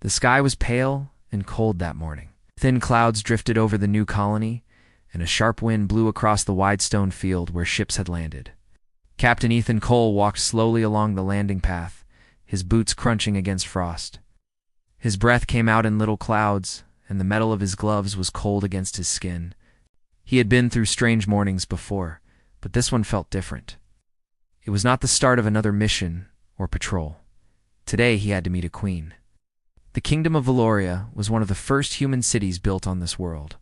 The sky was pale and cold that morning. Thin clouds drifted over the new colony, and a sharp wind blew across the wide stone field where ships had landed. Captain Ethan Cole walked slowly along the landing path, his boots crunching against frost. His breath came out in little clouds, and the metal of his gloves was cold against his skin. He had been through strange mornings before, but this one felt different. It was not the start of another mission or patrol. Today he had to meet a queen. The Kingdom of Valoria was one of the first human cities built on this world.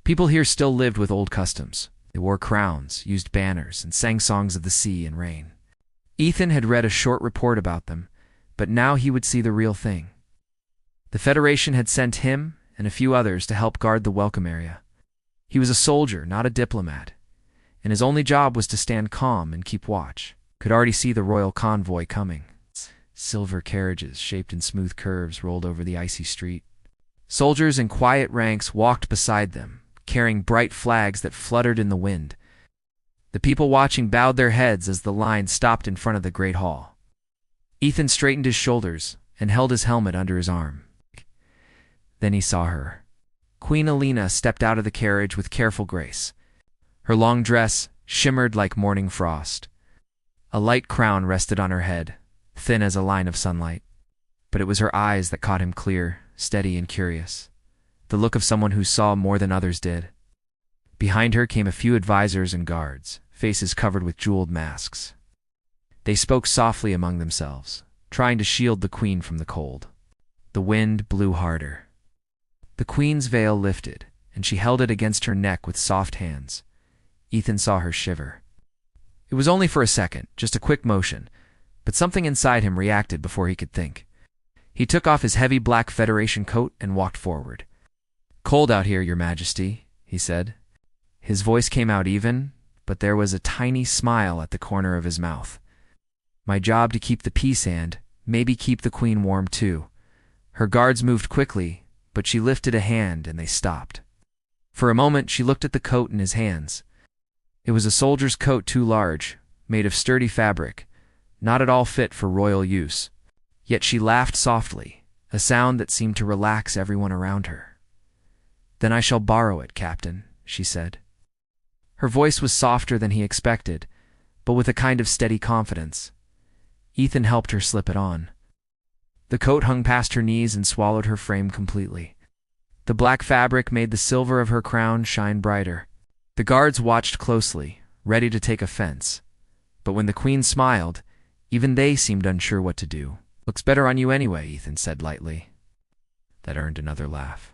People here still lived with old customs. They wore crowns, used banners, and sang songs of the sea and rain. Ethan had read a short report about them, but now he would see the real thing. The Federation had sent him and a few others to help guard the welcome area. He was a soldier, not a diplomat, and his only job was to stand calm and keep watch. Could already see the royal convoy coming. Silver carriages shaped in smooth curves rolled over the icy street. Soldiers in quiet ranks walked beside them, carrying bright flags that fluttered in the wind. The people watching bowed their heads as the line stopped in front of the Great Hall. Ethan straightened his shoulders and held his helmet under his arm. Then he saw her. Queen Alina stepped out of the carriage with careful grace. Her long dress shimmered like morning frost. A light crown rested on her head, thin as a line of sunlight. But it was her eyes that caught him clear, steady and curious. The look of someone who saw more than others did. Behind her came a few advisors and guards, faces covered with jeweled masks. They spoke softly among themselves, trying to shield the queen from the cold. The wind blew harder. The queen's veil lifted, and she held it against her neck with soft hands. Ethan saw her shiver. It was only for a second, just a quick motion, but something inside him reacted before he could think. He took off his heavy black Federation coat and walked forward. "Cold out here, Your Majesty," he said. His voice came out even, but there was a tiny smile at the corner of his mouth. "My job to keep the peace and maybe keep the queen warm too." Her guards moved quickly, but she lifted a hand and they stopped. For a moment she looked at the coat in his hands. It was a soldier's coat too large, made of sturdy fabric, not at all fit for royal use. Yet she laughed softly, a sound that seemed to relax everyone around her. "Then I shall borrow it, Captain," she said. Her voice was softer than he expected, but with a kind of steady confidence. Ethan helped her slip it on. The coat hung past her knees and swallowed her frame completely. The black fabric made the silver of her crown shine brighter. The guards watched closely, ready to take offense. But when the queen smiled, even they seemed unsure what to do. "Looks better on you anyway," Ethan said lightly. That earned another laugh.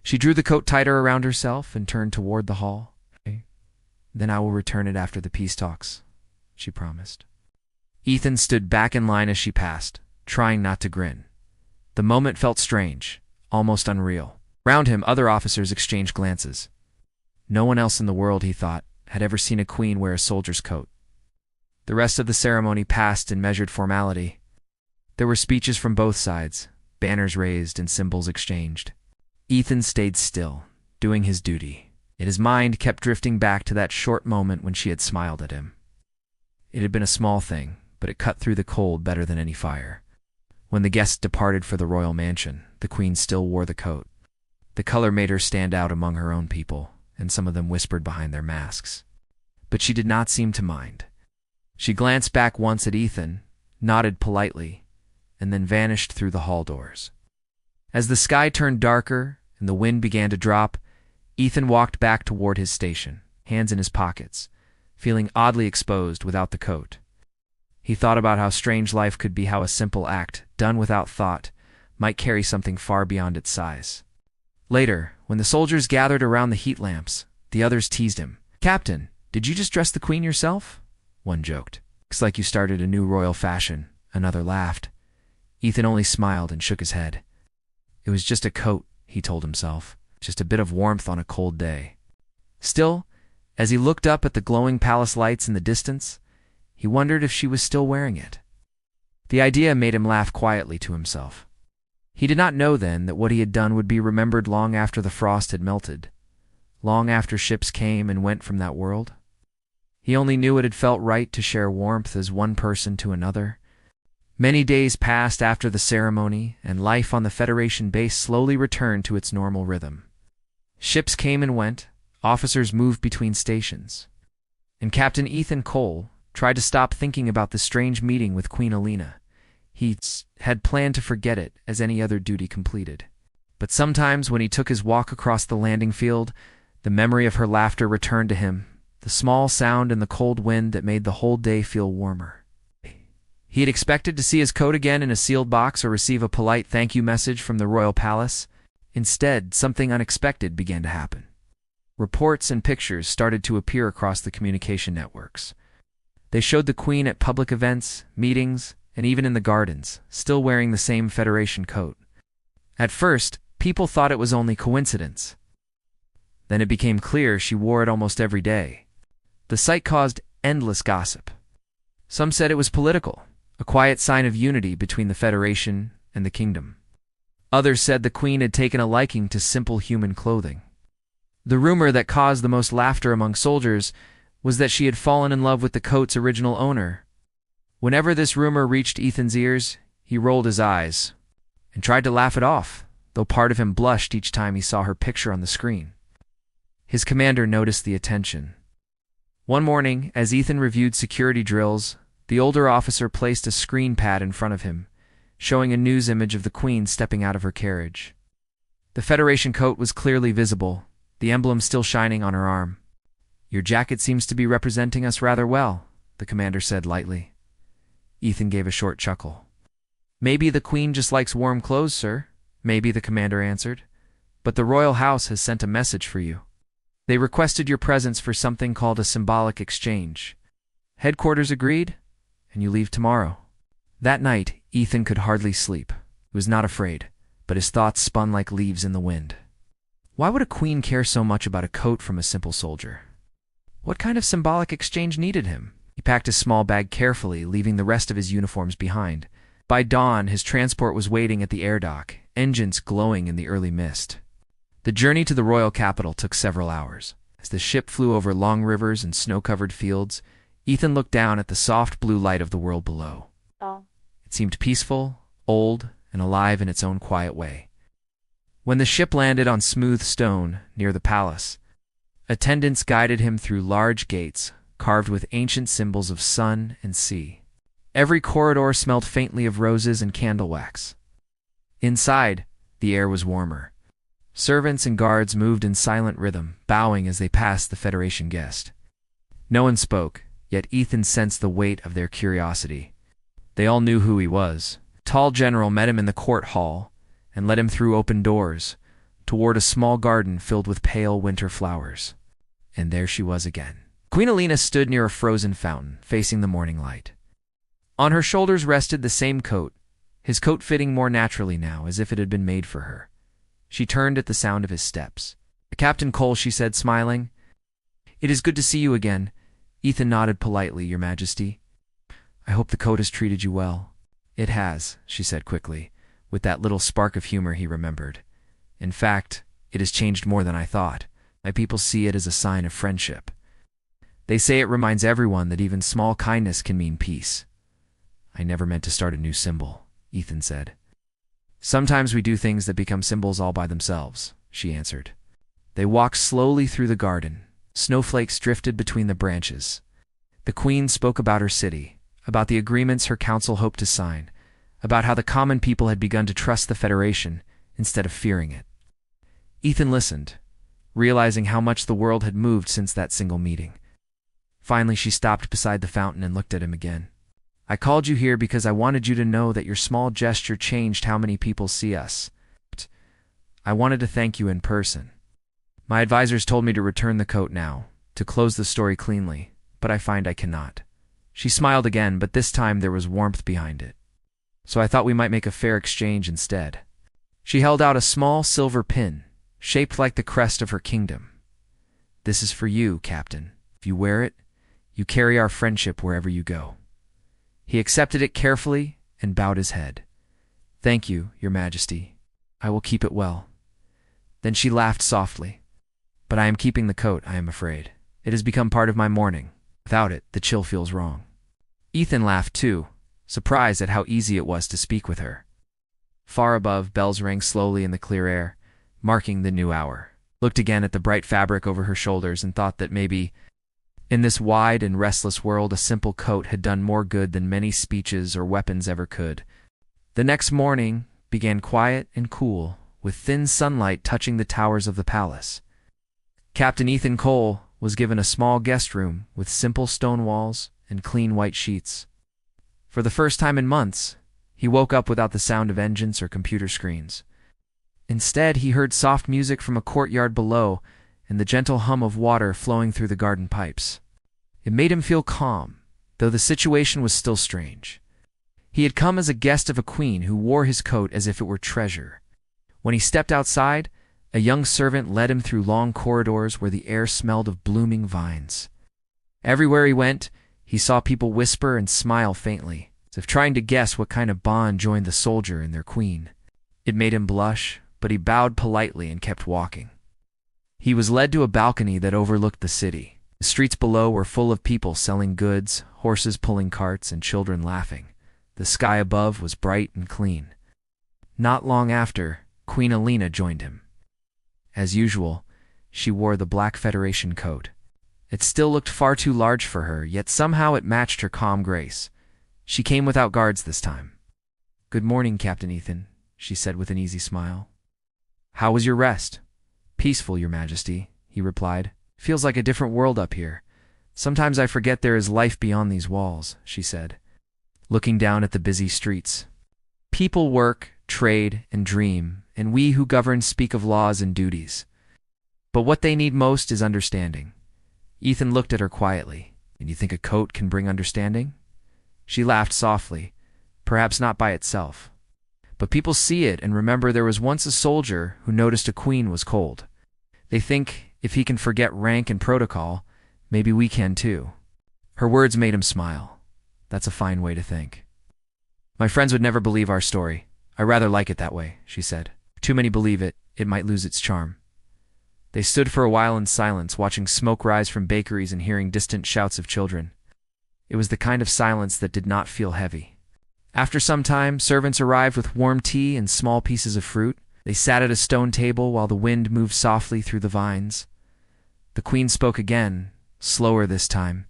She drew the coat tighter around herself and turned toward the hall. "Then I will return it after the peace talks," she promised. Ethan stood back in line as she passed, trying not to grin. The moment felt strange, almost unreal. Round him, other officers exchanged glances. No one else in the world, he thought, had ever seen a queen wear a soldier's coat. The rest of the ceremony passed in measured formality. There were speeches from both sides, banners raised and symbols exchanged. Ethan stayed still, doing his duty, yet his mind kept drifting back to that short moment when she had smiled at him. It had been a small thing, but it cut through the cold better than any fire. When the guests departed for the royal mansion, the queen still wore the coat. The color made her stand out among her own people, and some of them whispered behind their masks. But she did not seem to mind. She glanced back once at Ethan, nodded politely, and then vanished through the hall doors. As the sky turned darker and the wind began to drop, Ethan walked back toward his station, hands in his pockets, feeling oddly exposed without the coat. He thought about how strange life could be, how a simple act, done without thought, might carry something far beyond its size. Later, when the soldiers gathered around the heat lamps, the others teased him. "Captain, did you just dress the queen yourself?" One joked. "Looks like you started a new royal fashion." Another laughed. Ethan only smiled and shook his head. It was just a coat, he told himself, just a bit of warmth on a cold day. Still, as he looked up at the glowing palace lights in the distance, he wondered if she was still wearing it. The idea made him laugh quietly to himself. He did not know then that what he had done would be remembered long after the frost had melted, long after ships came and went from that world. He only knew it had felt right to share warmth as one person to another. Many days passed after the ceremony, and life on the Federation base slowly returned to its normal rhythm. Ships came and went, officers moved between stations, and Captain Ethan Cole tried to stop thinking about the strange meeting with Queen Alina. He had planned to forget it as any other duty completed. But sometimes when he took his walk across the landing field, the memory of her laughter returned to him, the small sound and the cold wind that made the whole day feel warmer. He had expected to see his coat again in a sealed box or receive a polite thank you message from the royal palace. Instead, something unexpected began to happen. Reports and pictures started to appear across the communication networks. They showed the Queen at public events, meetings, and even in the gardens, still wearing the same Federation coat. At first, people thought it was only coincidence. Then it became clear she wore it almost every day. The sight caused endless gossip. Some said it was political, a quiet sign of unity between the Federation and the kingdom. Others said the Queen had taken a liking to simple human clothing. The rumor that caused the most laughter among soldiers was that she had fallen in love with the coat's original owner. Whenever this rumor reached Ethan's ears, he rolled his eyes and tried to laugh it off, though part of him blushed each time he saw her picture on the screen. His commander noticed the attention. One morning, as Ethan reviewed security drills, the older officer placed a screen pad in front of him, showing a news image of the Queen stepping out of her carriage. The Federation coat was clearly visible, the emblem still shining on her arm. "Your jacket seems to be representing us rather well," the commander said lightly. Ethan gave a short chuckle. "Maybe the Queen just likes warm clothes, sir." "Maybe," the commander answered. "But the royal house has sent a message for you. They requested your presence for something called a symbolic exchange. Headquarters agreed, and you leave tomorrow." That night, Ethan could hardly sleep. He was not afraid, but his thoughts spun like leaves in the wind. Why would a queen care so much about a coat from a simple soldier? What kind of symbolic exchange needed him? He packed his small bag carefully, leaving the rest of his uniforms behind. By dawn, his transport was waiting at the air dock, engines glowing in the early mist. The journey to the royal capital took several hours. As the ship flew over long rivers and snow-covered fields, Ethan looked down at the soft blue light of the world below. It seemed peaceful, old, and alive in its own quiet way. When the ship landed on smooth stone near the palace, attendants guided him through large gates carved with ancient symbols of sun and sea. Every corridor smelled faintly of roses and candle wax. Inside, the air was warmer. Servants and guards moved in silent rhythm, bowing as they passed the Federation guest. No one spoke, yet Ethan sensed the weight of their curiosity. They all knew who he was. A tall general met him in the court hall and led him through open doors toward a small garden filled with pale winter flowers. And there she was again. Queen Alina stood near a frozen fountain, facing the morning light. On her shoulders rested the same coat, his coat fitting more naturally now, as if it had been made for her. She turned at the sound of his steps. "Captain Cole," she said, smiling. "It is good to see you again." Ethan nodded politely. "Your Majesty. I hope the coat has treated you well." "It has," she said quickly, with that little spark of humor he remembered. "In fact, it has changed more than I thought. My people see it as a sign of friendship. They say it reminds everyone that even small kindness can mean peace." "I never meant to start a new symbol," Ethan said. "Sometimes we do things that become symbols all by themselves," she answered. They walked slowly through the garden. Snowflakes drifted between the branches. The Queen spoke about her city, about the agreements her council hoped to sign, about how the common people had begun to trust the Federation instead of fearing it. Ethan listened, realizing how much the world had moved since that single meeting. Finally, she stopped beside the fountain and looked at him again. "I called you here because I wanted you to know that your small gesture changed how many people see us. I wanted to thank you in person. My advisors told me to return the coat now, to close the story cleanly, but I find I cannot." She smiled again, but this time there was warmth behind it. "So I thought we might make a fair exchange instead." She held out a small silver pin, shaped like the crest of her kingdom. "This is for you, Captain. If you wear it, you carry our friendship wherever you go." He accepted it carefully and bowed his head. "Thank you, Your Majesty. I will keep it well." Then she laughed softly. "But I am keeping the coat, I am afraid. It has become part of my mourning. Without it, the chill feels wrong." Ethan laughed too, surprised at how easy it was to speak with her. Far above, bells rang slowly in the clear air, marking the new hour. Looked again at the bright fabric over her shoulders and thought that maybe, in this wide and restless world, a simple coat had done more good than many speeches or weapons ever could. The next morning began quiet and cool, with thin sunlight touching the towers of the palace. Captain Ethan Cole was given a small guest room with simple stone walls and clean white sheets. For the first time in months, he woke up without the sound of engines or computer screens. Instead, he heard soft music from a courtyard below and the gentle hum of water flowing through the garden pipes. It made him feel calm, though the situation was still strange. He had come as a guest of a queen who wore his coat as if it were treasure. When he stepped outside, a young servant led him through long corridors where the air smelled of blooming vines. Everywhere he went, he saw people whisper and smile faintly, as if trying to guess what kind of bond joined the soldier and their queen. It made him blush, but he bowed politely and kept walking. He was led to a balcony that overlooked the city. The streets below were full of people selling goods, horses pulling carts, and children laughing. The sky above was bright and clean. Not long after, Queen Alina joined him. As usual, she wore the Black Federation coat. It still looked far too large for her, yet somehow it matched her calm grace. She came without guards this time. "Good morning, Captain Ethan," she said with an easy smile. "How was your rest?" "Peaceful, Your Majesty," he replied. "Feels like a different world up here. Sometimes I forget there is life beyond these walls," she said, looking down at the busy streets. "People work, trade, and dream, and we who govern speak of laws and duties. But what they need most is understanding." Ethan looked at her quietly. "And you think a coat can bring understanding?" She laughed softly, perhaps not by itself. But people see it and remember there was once a soldier who noticed a queen was cold. They think if he can forget rank and protocol, maybe we can too. Her words made him smile. That's a fine way to think. "My friends would never believe our story. I rather like it that way," she said. "If too many believe it, it might lose its charm." They stood for a while in silence, watching smoke rise from bakeries and hearing distant shouts of children. It was the kind of silence that did not feel heavy. After some time, servants arrived with warm tea and small pieces of fruit. They sat at a stone table while the wind moved softly through the vines. The queen spoke again, slower this time.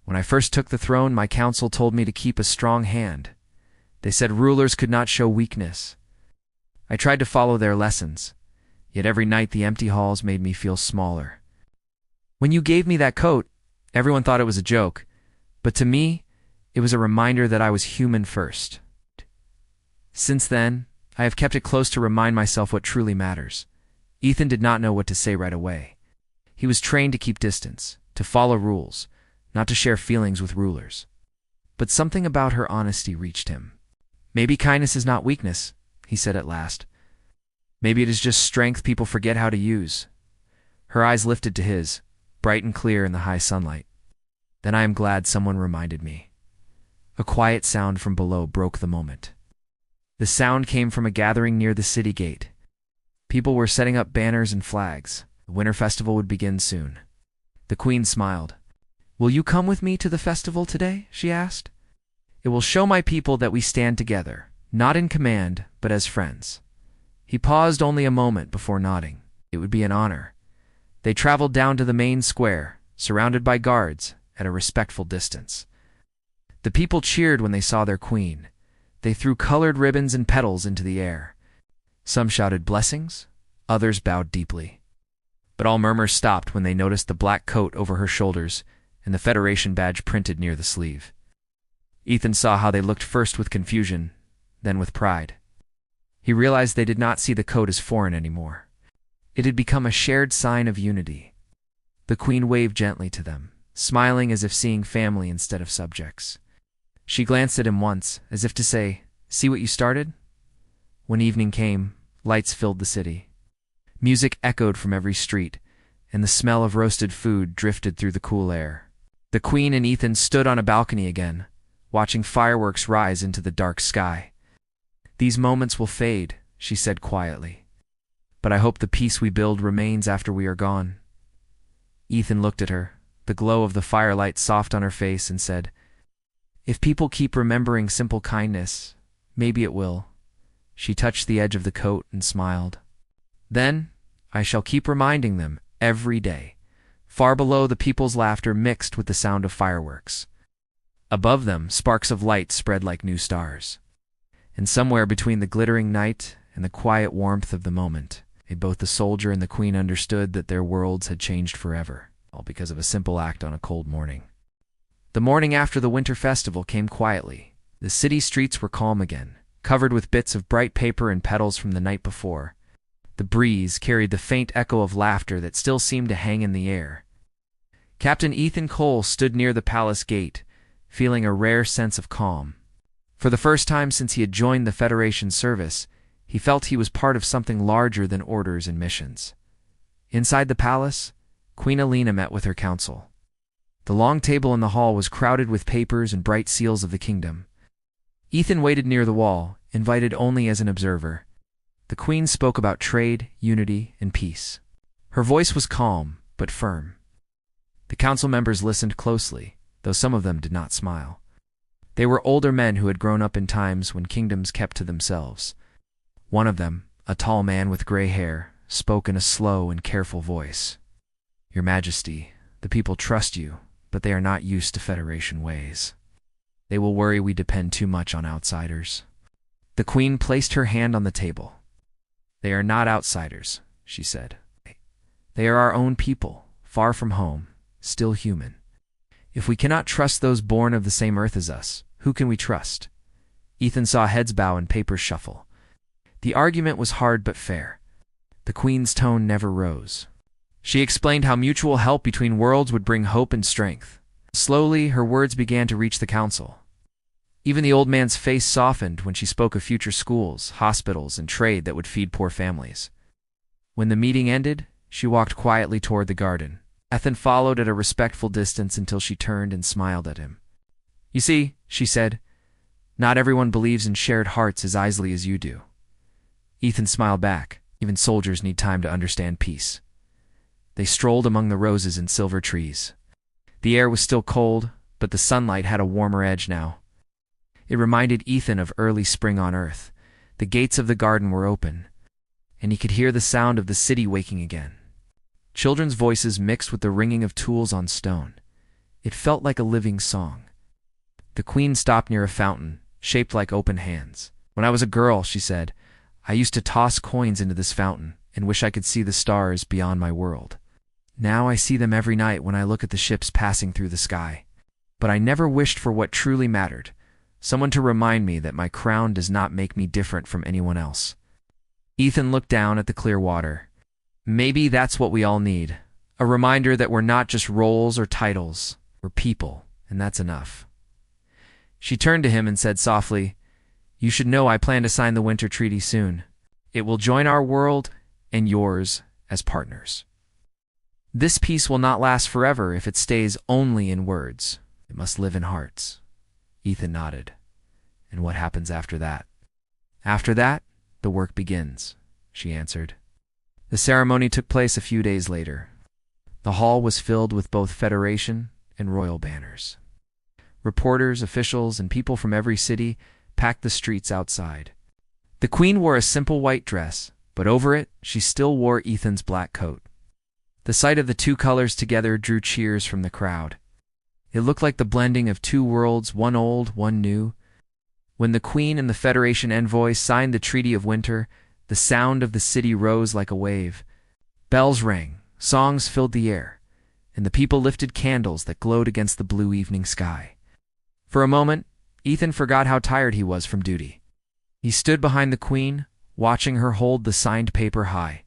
"When I first took the throne, my council told me to keep a strong hand. They said rulers could not show weakness. I tried to follow their lessons, yet every night the empty halls made me feel smaller. When you gave me that coat, everyone thought it was a joke, but to me, it was a reminder that I was human first. Since then, I have kept it close to remind myself what truly matters." Ethan did not know what to say right away. He was trained to keep distance, to follow rules, not to share feelings with rulers. But something about her honesty reached him. "Maybe kindness is not weakness," he said at last. "Maybe it is just strength people forget how to use." Her eyes lifted to his, bright and clear in the high sunlight. "Then I am glad someone reminded me." A quiet sound from below broke the moment. The sound came from a gathering near the city gate. People were setting up banners and flags. The winter festival would begin soon. The queen smiled. "Will you come with me to the festival today?" she asked. "It will show my people that we stand together, not in command, but as friends." He paused only a moment before nodding. It would be an honor. They traveled down to the main square, surrounded by guards, at a respectful distance. The people cheered when they saw their queen. They threw colored ribbons and petals into the air. Some shouted blessings, others bowed deeply. But all murmurs stopped when they noticed the black coat over her shoulders and the Federation badge printed near the sleeve. Ethan saw how they looked first with confusion, then with pride. He realized they did not see the coat as foreign anymore. It had become a shared sign of unity. The queen waved gently to them, smiling as if seeing family instead of subjects. She glanced at him once, as if to say, "See what you started?" When evening came, lights filled the city. Music echoed from every street, and the smell of roasted food drifted through the cool air. The queen and Ethan stood on a balcony again, watching fireworks rise into the dark sky. "These moments will fade," she said quietly. "But I hope the peace we build remains after we are gone." Ethan looked at her, the glow of the firelight soft on her face, and said, If people keep remembering simple kindness, maybe it will. She touched the edge of the coat and smiled. Then, I shall keep reminding them every day. Far below, the people's laughter mixed with the sound of fireworks. Above them, sparks of light spread like new stars. And somewhere between the glittering night and the quiet warmth of the moment, both the soldier and the queen understood that their worlds had changed forever, all because of a simple act on a cold morning. The morning after the winter festival came quietly. The city streets were calm again, covered with bits of bright paper and petals from the night before. The breeze carried the faint echo of laughter that still seemed to hang in the air. Captain Ethan Cole stood near the palace gate, feeling a rare sense of calm. For the first time since he had joined the Federation service, he felt he was part of something larger than orders and missions. Inside the palace, Queen Alina met with her council. The long table in the hall was crowded with papers and bright seals of the kingdom. Ethan waited near the wall, invited only as an observer. The queen spoke about trade, unity, and peace. Her voice was calm, but firm. The council members listened closely, though some of them did not smile. They were older men who had grown up in times when kingdoms kept to themselves. One of them, a tall man with gray hair, spoke in a slow and careful voice. "Your Majesty, the people trust you, but they are not used to Federation ways. They will worry we depend too much on outsiders." The queen placed her hand on the table. "They are not outsiders," she said. "They are our own people, far from home, still human. If we cannot trust those born of the same earth as us, who can we trust?" Ethan saw heads bow and papers shuffle. The argument was hard but fair. The queen's tone never rose. She explained how mutual help between worlds would bring hope and strength. Slowly, her words began to reach the council. Even the old man's face softened when she spoke of future schools, hospitals, and trade that would feed poor families. When the meeting ended, she walked quietly toward the garden. Ethan followed at a respectful distance until she turned and smiled at him. "You see," she said, "not everyone believes in shared hearts as easily as you do." Ethan smiled back. Even soldiers need time to understand peace. They strolled among the roses and silver trees. The air was still cold, but the sunlight had a warmer edge now. It reminded Ethan of early spring on Earth. The gates of the garden were open, and he could hear the sound of the city waking again. Children's voices mixed with the ringing of tools on stone. It felt like a living song. The queen stopped near a fountain, shaped like open hands. "When I was a girl," she said, "I used to toss coins into this fountain and wish I could see the stars beyond my world. Now I see them every night when I look at the ships passing through the sky. But I never wished for what truly mattered, someone to remind me that my crown does not make me different from anyone else." Ethan looked down at the clear water. Maybe that's what we all need. A reminder that we're not just roles or titles. We're people, and that's enough. She turned to him and said softly, "You should know I plan to sign the Winter Treaty soon. It will join our world and yours as partners. This peace will not last forever if it stays only in words. It must live in hearts." Ethan nodded. "And what happens after that?" "After that, the work begins," she answered. The ceremony took place a few days later. The hall was filled with both Federation and royal banners. Reporters, officials, and people from every city packed the streets outside. The queen wore a simple white dress, but over it she still wore Ethan's black coat. The sight of the two colors together drew cheers from the crowd. It looked like the blending of two worlds, one old, one new. When the queen and the Federation envoy signed the Treaty of Winter, the sound of the city rose like a wave. Bells rang, songs filled the air, and the people lifted candles that glowed against the blue evening sky. For a moment, Ethan forgot how tired he was from duty. He stood behind the queen, watching her hold the signed paper high.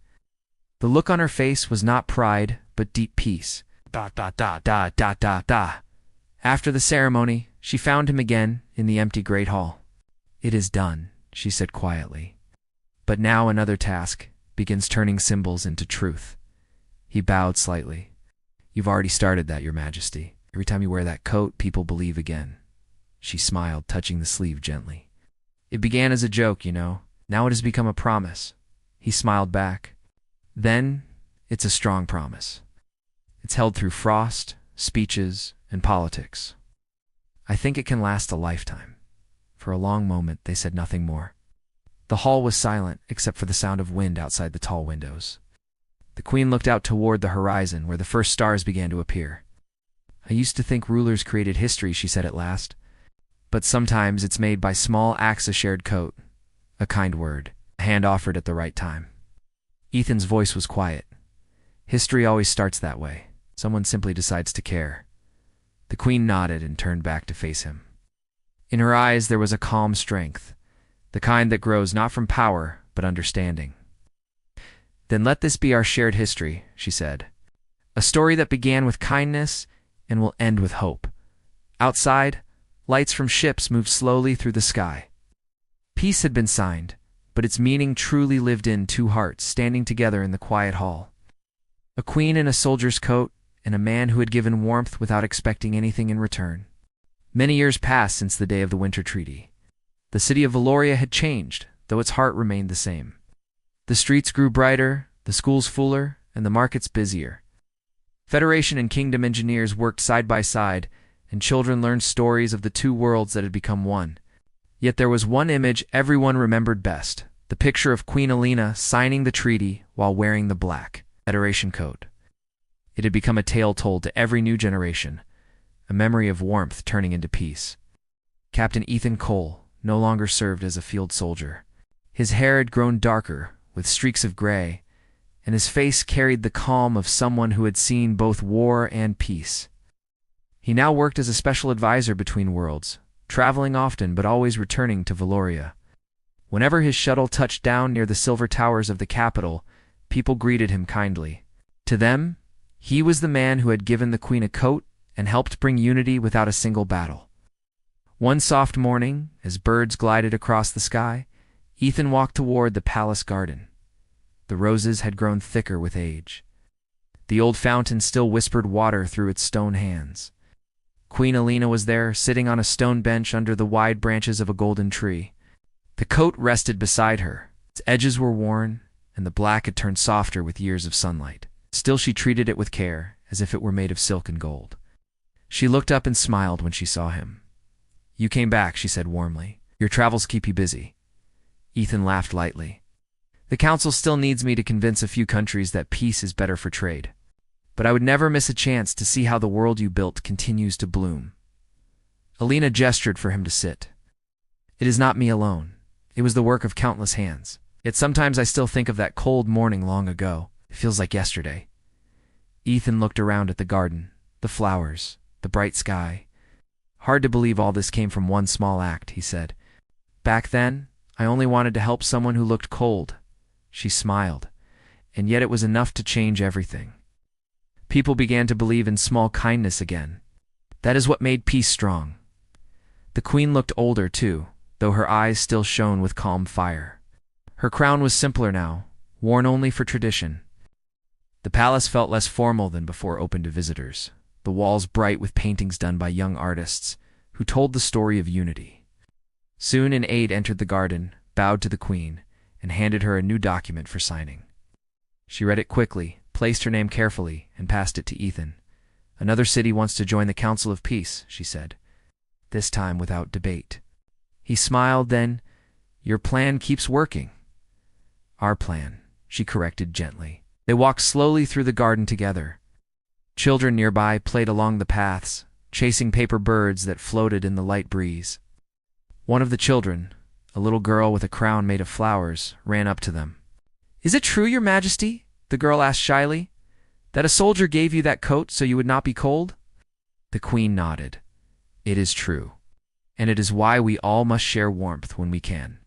The look on her face was not pride, but deep peace. Da da da da da da da. After the ceremony, she found him again in the empty great hall. "It is done," she said quietly. "But now another task begins, turning symbols into truth." He bowed slightly. "You've already started that, Your Majesty. Every time you wear that coat, people believe again." She smiled, touching the sleeve gently. "It began as a joke, you know. Now it has become a promise." He smiled back. "Then, it's a strong promise. It's held through frost, speeches, and politics. I think it can last a lifetime." For a long moment, they said nothing more. The hall was silent, except for the sound of wind outside the tall windows. The queen looked out toward the horizon, where the first stars began to appear. "I used to think rulers created history," she said at last. "But sometimes it's made by small acts, a shared coat, a kind word, a hand offered at the right time." Ethan's voice was quiet. "History always starts that way. Someone simply decides to care." The queen nodded and turned back to face him. In her eyes there was a calm strength, the kind that grows not from power, but understanding. "Then let this be our shared history," she said. "A story that began with kindness and will end with hope." Outside, lights from ships moved slowly through the sky. Peace had been signed, but its meaning truly lived in two hearts standing together in the quiet hall. A queen in a soldier's coat, and a man who had given warmth without expecting anything in return. Many years passed since the day of the Winter Treaty. The city of Valoria had changed, though its heart remained the same. The streets grew brighter, the schools fuller, and the markets busier. Federation and Kingdom engineers worked side by side, and children learned stories of the two worlds that had become one. Yet there was one image everyone remembered best, the picture of Queen Alina signing the treaty while wearing the black Federation coat. It had become a tale told to every new generation, a memory of warmth turning into peace. Captain Ethan Cole no longer served as a field soldier. His hair had grown darker, with streaks of gray, and his face carried the calm of someone who had seen both war and peace. He now worked as a special advisor between worlds, traveling often but always returning to Valoria. Whenever his shuttle touched down near the silver towers of the capital, people greeted him kindly. To them, he was the man who had given the queen a coat and helped bring unity without a single battle. One soft morning, as birds glided across the sky, Ethan walked toward the palace garden. The roses had grown thicker with age. The old fountain still whispered water through its stone hands. Queen Alina was there, sitting on a stone bench under the wide branches of a golden tree. The coat rested beside her. Its edges were worn, and the black had turned softer with years of sunlight. Still she treated it with care, as if it were made of silk and gold. She looked up and smiled when she saw him. "You came back," she said warmly. "Your travels keep you busy." Ethan laughed lightly. "The council still needs me to convince a few countries that peace is better for trade. But I would never miss a chance to see how the world you built continues to bloom." Alina gestured for him to sit. "It is not me alone. It was the work of countless hands. Yet sometimes I still think of that cold morning long ago. It feels like yesterday." Ethan looked around at the garden, the flowers, the bright sky. "Hard to believe all this came from one small act," he said. "Back then, I only wanted to help someone who looked cold." She smiled, and yet it was enough to change everything. People began to believe in small kindness again. That is what made peace strong. The queen looked older, too, though her eyes still shone with calm fire. Her crown was simpler now, worn only for tradition. The palace felt less formal than before open to visitors, the walls bright with paintings done by young artists who told the story of unity. Soon an aide entered the garden, bowed to the queen, and handed her a new document for signing. She read it quickly, placed her name carefully, and passed it to Ethan. "Another city wants to join the Council of Peace," she said, this time without debate. He smiled then. "Your plan keeps working." "Our plan," she corrected gently. They walked slowly through the garden together. Children nearby played along the paths, chasing paper birds that floated in the light breeze. One of the children, a little girl with a crown made of flowers, ran up to them. "Is it true, Your Majesty," the girl asked shyly, "that a soldier gave you that coat so you would not be cold?" The queen nodded. "It is true, and it is why we all must share warmth when we can.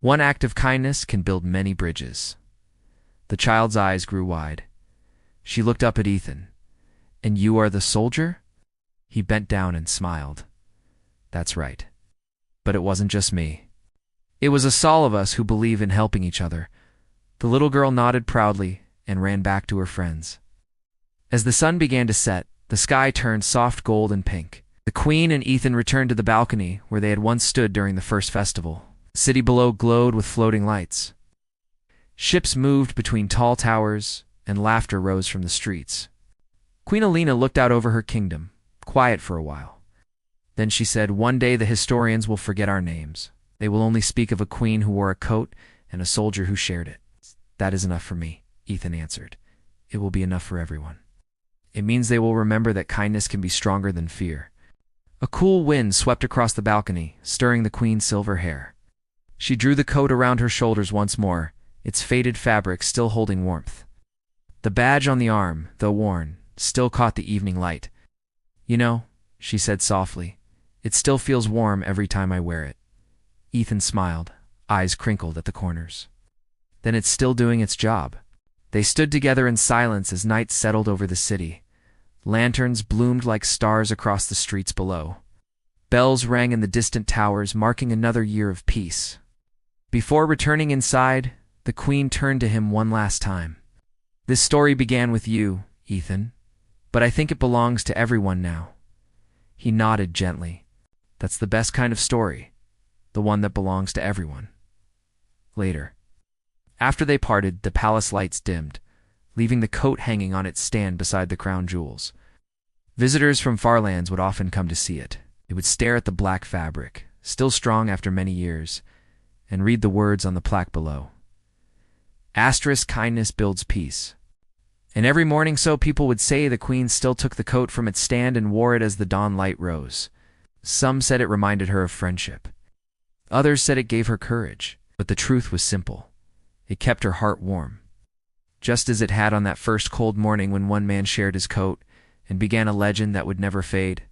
One act of kindness can build many bridges." The child's eyes grew wide. She looked up at Ethan. "And you are the soldier?" He bent down and smiled. "That's right. But it wasn't just me. It was us all of us who believe in helping each other." The little girl nodded proudly and ran back to her friends. As the sun began to set, the sky turned soft gold and pink. The queen and Ethan returned to the balcony where they had once stood during the first festival. The city below glowed with floating lights. Ships moved between tall towers, and laughter rose from the streets. Queen Alina looked out over her kingdom, quiet for a while. Then she said, "One day the historians will forget our names. They will only speak of a queen who wore a coat and a soldier who shared it." "That is enough for me," Ethan answered. "It will be enough for everyone. It means they will remember that kindness can be stronger than fear." A cool wind swept across the balcony, stirring the queen's silver hair. She drew the coat around her shoulders once more, its faded fabric still holding warmth. The badge on the arm, though worn, still caught the evening light. "You know," she said softly, "it still feels warm every time I wear it." Ethan smiled, eyes crinkled at the corners. "Then it's still doing its job." They stood together in silence as night settled over the city. Lanterns bloomed like stars across the streets below. Bells rang in the distant towers, marking another year of peace. Before returning inside, the queen turned to him one last time. "This story began with you, Ethan, but I think it belongs to everyone now." He nodded gently. "That's the best kind of story, the one that belongs to everyone." Later. After they parted, the palace lights dimmed, leaving the coat hanging on its stand beside the crown jewels. Visitors from far lands would often come to see it. They would stare at the black fabric, still strong after many years, and read the words on the plaque below. Asterisk, kindness builds peace. And every morning so people would say the queen still took the coat from its stand and wore it as the dawn light rose. Some said it reminded her of friendship. Others said it gave her courage, but the truth was simple. It kept her heart warm. Just as it had on that first cold morning when one man shared his coat and began a legend that would never fade.